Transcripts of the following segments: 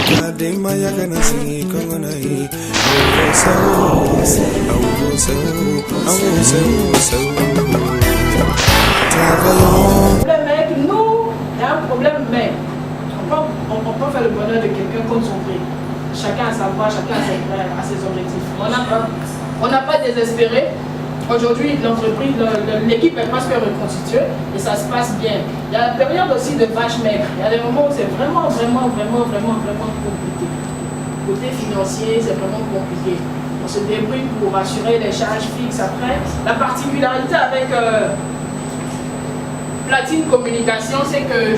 Nous, il y a un problème, mais on peut faire le bonheur de quelqu'un comme son prix. Chacun a sa voie, chacun a ses objectifs. On n'a pas désespéré. Aujourd'hui, l'entreprise, l'équipe est presque reconstituée et ça se passe bien. Il y a la période aussi de vache maigre. Il y a des moments où c'est vraiment compliqué. Côté financier, c'est vraiment compliqué. On se débrouille pour assurer les charges fixes après. La particularité avec Platine Communication, c'est que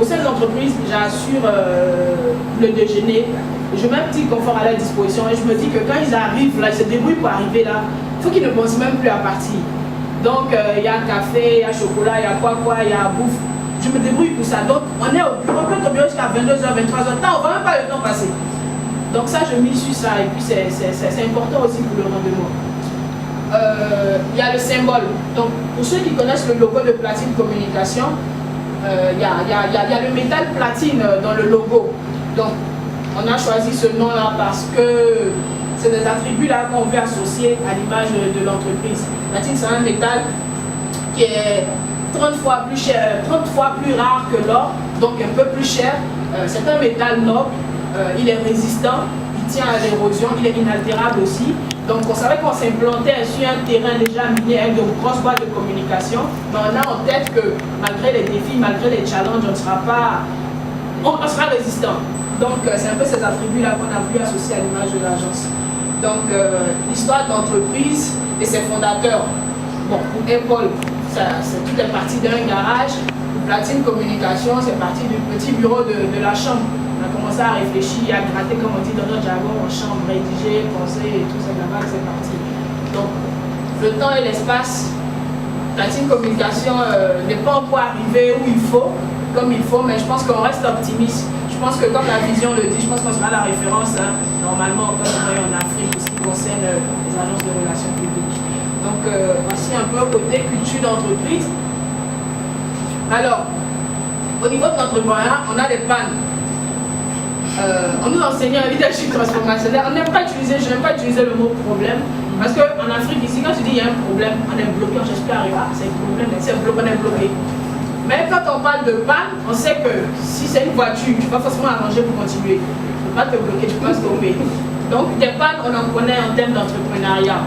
au sein de l'entreprise, j'assure le déjeuner. Je mets un petit confort à leur disposition et je me dis que quand ils arrivent là, ils se débrouillent pour arriver là, il faut qu'ils ne pensent même plus à partir. Donc il y a café, il y a chocolat, il y a quoi, il y a bouffe. Je me débrouille pour ça. Donc on est au bureau, peut-être au bureau jusqu'à 22h, 23h, on ne voit même pas le temps passer. Donc ça, je mise sur ça et puis c'est important aussi pour le rendement. Il y a le symbole. Donc pour ceux qui connaissent le logo de Platine Communication, il y a le métal platine dans le logo. Donc on a choisi ce nom-là parce que c'est des attributs là qu'on veut associer à l'image de l'entreprise. Platine, c'est un métal qui est 30 fois plus cher, 30 fois plus rare que l'or, donc un peu plus cher. C'est un métal noble, il est résistant, il tient à l'érosion, il est inaltérable aussi. Donc on savait qu'on s'implantait sur un terrain déjà miné avec de grosses boîtes de communication, mais on a en tête que malgré les défis, malgré les challenges, on sera résistant. Donc c'est un peu ces attributs-là qu'on a voulu associer à l'image de l'agence. Donc l'histoire d'entreprise et ses fondateurs. Bon, pour Apple, tout est parti d'un garage. Pour Platine Communication, c'est parti du petit bureau de la chambre. On a commencé à réfléchir, à gratter, comme on dit dans notre jargon, en chambre, rédiger, penser et tout ça, là-bas, c'est parti. Donc le temps et l'espace, Platine Communication n'est pas encore arrivé où il faut, comme il faut, mais je pense qu'on reste optimiste. Je pense que comme la vision le dit, je pense qu'on sera la référence normalement comme on voit en Afrique en ce qui concerne les agences de relations publiques. Donc voici un peu côté culture d'entreprise. Alors, au niveau de l'entrepreneuriat, on a des pannes. On nous enseigne un leadership transformationnel. On n'aime pas utiliser, je n'aime pas utiliser le mot problème. Parce qu'en Afrique, ici, quand tu dis il y a un problème, on est bloqué, on cherche plus à arriver. C'est un problème, c'est bloqué, on est bloqué. Mais quand on parle de panne, on sait que si c'est une voiture, tu vas forcément arranger pour continuer. Tu ne peux pas te bloquer, tu peux stopper. Donc des pannes, on en connaît en termes d'entrepreneuriat.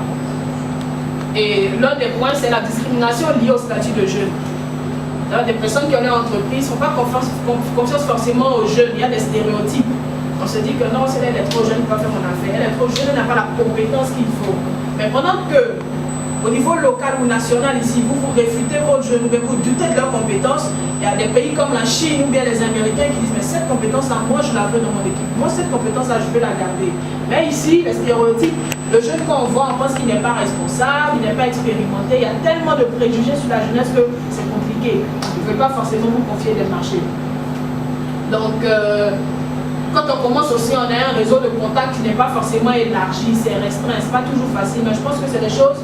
Et l'un des points, c'est la discrimination liée au statut de jeune. Alors, des personnes qui ont une entreprise ne font pas confiance forcément aux jeunes. Il y a des stéréotypes. On se dit que non, c'est elle est trop jeune pour faire mon affaire. Elle est trop jeune, elle n'a pas la compétence qu'il faut. Mais pendant que au niveau local ou national, ici, vous réfutez votre jeune, mais vous doutez de leurs compétences. Il y a des pays comme la Chine ou bien les Américains qui disent mais cette compétence-là, moi je la veux dans mon équipe. Moi cette compétence-là, je veux la garder. Mais ici, les stéréotypes, le jeune qu'on voit, on pense qu'il n'est pas responsable, il n'est pas expérimenté. Il y a tellement de préjugés sur la jeunesse que c'est compliqué. Ils ne veulent pas forcément vous confier des marchés. Donc, quand on commence aussi, on a un réseau de contacts qui n'est pas forcément élargi, c'est restreint, c'est pas toujours facile, mais je pense que c'est des choses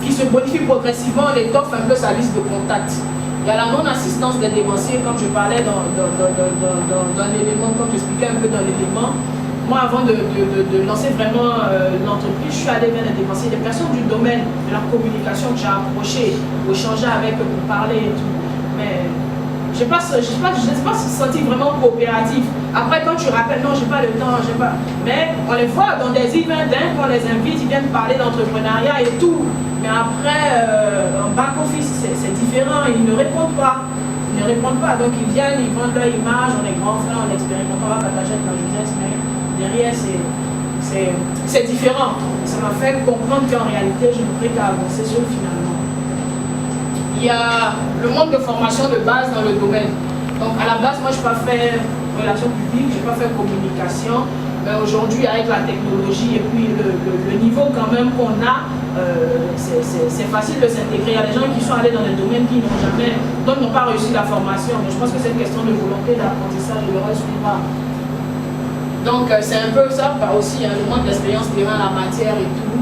qui se modifient progressivement, on étoffe un peu sa liste de contacts. Il y a la non-assistance des dévanciers, comme je parlais dans l'élément, comme j'expliquais un peu dans l'élément. Moi, avant de lancer vraiment l'entreprise, je suis allée vers les dévanciers, des personnes du domaine de la communication que j'ai approché, pour échanger avec eux, pour parler et tout. Mais je n'ai pas senti vraiment coopératif. Après, quand tu rappelles, non, j'ai pas le temps, j'ai pas. Mais on les voit dans des events, quand on les invite, ils viennent parler d'entrepreneuriat et tout. Mais après, en back-office, c'est différent, ils ne répondent pas. Ils ne répondent pas. Donc ils viennent, ils vendent leur image, on est grands frères, on expérimente, on va partager avec la jeunesse, mais derrière, c'est différent. Ça m'a fait comprendre qu'en réalité, je ne pourrais qu'à avancer seul finalement. Il y a le manque de formation de base dans le domaine. Donc à la base, moi je n'ai pas fait relations publiques, je n'ai pas fait communication. Mais aujourd'hui, avec la technologie et puis le niveau quand même qu'on a, c'est facile de s'intégrer. Il y a des gens qui sont allés dans des domaines qui n'ont jamais, d'autres n'ont pas réussi la formation. Mais je pense que c'est une question de volonté, d'apprentissage, de le suivra. Donc c'est un peu ça, aussi le manque d'expérience terrain, la matière et tout.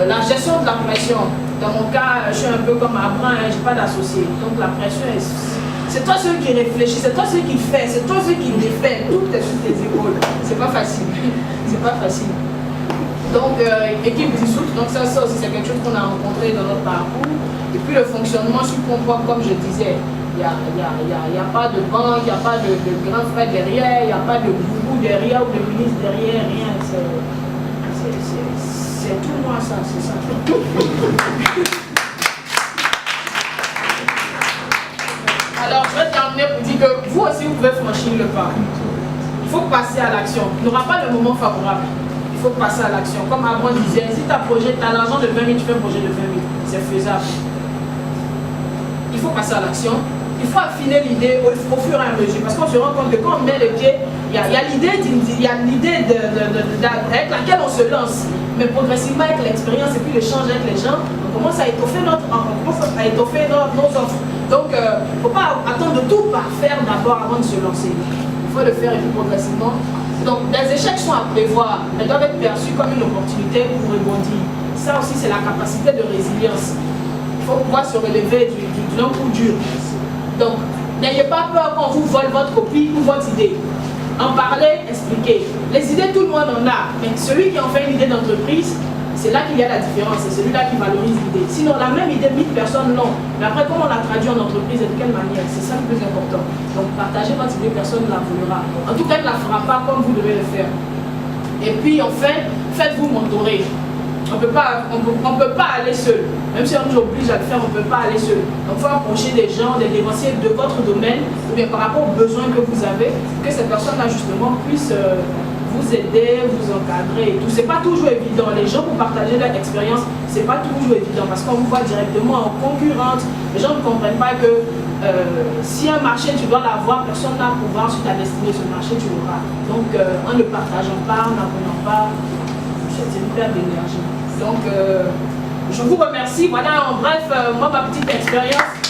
La gestion de la pression. Dans mon cas, je suis un peu comme Abraham, je n'ai pas d'associé. Donc la pression est C'est toi celui qui réfléchit, c'est toi celui qui fait, c'est toi celui qui défait. Tout est sur tes épaules. C'est pas facile. C'est pas facile. Donc, équipe dissoute, donc ça aussi, c'est quelque chose qu'on a rencontré dans notre parcours. Et puis le fonctionnement sur Compoint, comme je disais, il n'y a pas de banque, il n'y a pas de grand frère derrière, il n'y a pas de gourou derrière ou de ministre derrière, rien. C'est tout moi ça, c'est ça. Alors, je vais terminer pour dire que vous aussi, vous pouvez franchir le pas. Il faut passer à l'action. Il n'y aura pas de moment favorable. Il faut passer à l'action. Comme avant disait, si tu as l'argent de 20 000, tu fais un projet de 20 000. C'est faisable. Il faut passer à l'action. Il faut affiner l'idée au fur et à mesure. Parce qu'on se rend compte que quand on met les pieds, il y a l'idée avec laquelle on se lance. Mais progressivement, avec l'expérience et puis l'échange avec les gens, on commence à étoffer nos offres. Donc, il ne faut pas attendre de tout parfaire d'abord avant de se lancer. Il faut le faire et puis progressivement. Donc, des échecs sont à prévoir, elles doivent être perçues comme une opportunité pour rebondir. Ça aussi, c'est la capacité de résilience. Il faut pouvoir se relever d'un coup dur. Donc, n'ayez pas peur quand on vous vole votre copie ou votre idée. En parler, expliquer. Les idées, tout le monde en a, mais celui qui en fait une idée d'entreprise, c'est là qu'il y a la différence, c'est celui-là qui valorise l'idée. Sinon, la même idée, 1000 personnes l'ont. Mais après, comment on la traduit en entreprise et de quelle manière? C'est ça le plus important. Donc, partagez votre idée, personne ne la voulera. En tout cas, elle ne la fera pas comme vous devez le faire. Et puis, enfin, faites-vous mentorer. On ne peut pas aller seul. Même si on nous oblige à le faire, on ne peut pas aller seul. Donc, il faut approcher des gens, des dévanciers de votre domaine, ou bien par rapport aux besoins que vous avez, que ces personnes-là, justement, puissent vous aider, vous encadrer et tout. C'est pas toujours évident. Les gens, pour partager leur expérience, c'est pas toujours évident parce qu'on vous voit directement en concurrence. Les gens ne comprennent pas que si un marché, tu dois l'avoir, personne n'a à pouvoir sur ta destinée, ce marché, tu l'auras. Donc, en ne partageant pas, en n'apprenant pas, c'est une perte d'énergie. Donc, je vous remercie. Voilà, en bref, moi, ma petite expérience.